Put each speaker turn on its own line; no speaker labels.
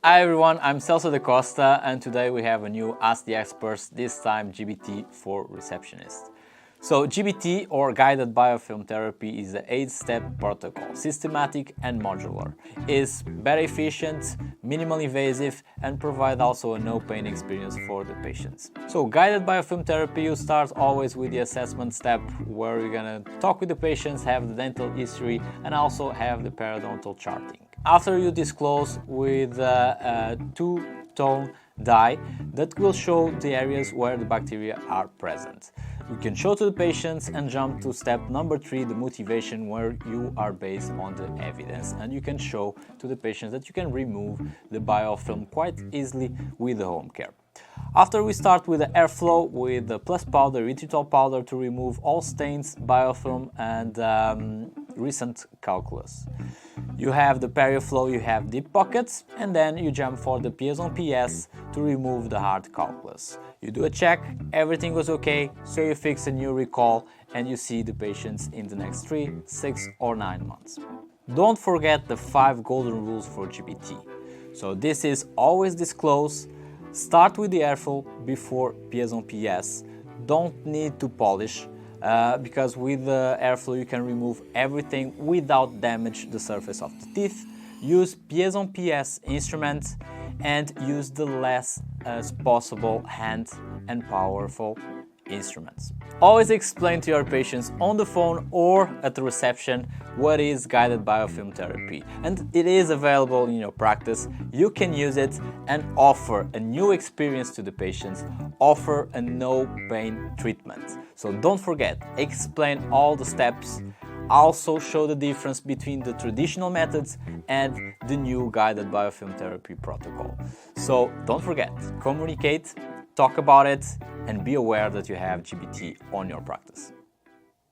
Hi everyone, I'm Celso Da Costa and today we have a new Ask the Experts, this time GBT for receptionists. So GBT or Guided Biofilm Therapy is an 8-step protocol, systematic and modular. It's very efficient, minimally invasive and provide also a no-pain experience for the patients. So Guided Biofilm Therapy, you start always with the assessment step where you're gonna talk with the patients, have the dental history and also have the periodontal charting. After you disclose with a two-tone dye that will show the areas where the bacteria are present. You can show to the patients and jump to step number 3, the motivation, where you are based on the evidence and you can show to the patients that you can remove the biofilm quite easily with the home care. After we start with the airflow with the plus powder, erythritol powder to remove all stains, biofilm and recent calculus. You have the Perioflow, you have deep pockets, and then you jump for the PIEZON PS to remove the hard calculus. You do a check, everything was okay, so you fix a new recall and you see the patients in the next 3, 6 or 9 months. Don't forget the 5 golden rules for GBT. So this is always disclose, start with the airflow before PIEZON PS, don't need to polish, because with the airflow you can remove everything without damage the surface of the teeth. Use PIEZON PS instrument and use the less as possible hand and powerful instruments. Always explain to your patients on the phone or at the reception what is Guided Biofilm Therapy, and it is available in your practice. You can use it and offer a new experience to the patients, offer a no-pain treatment. So don't forget, explain all the steps, also show the difference between the traditional methods and the new Guided Biofilm Therapy protocol. So don't forget, communicate, talk about it, and be aware that you have GBT on your practice.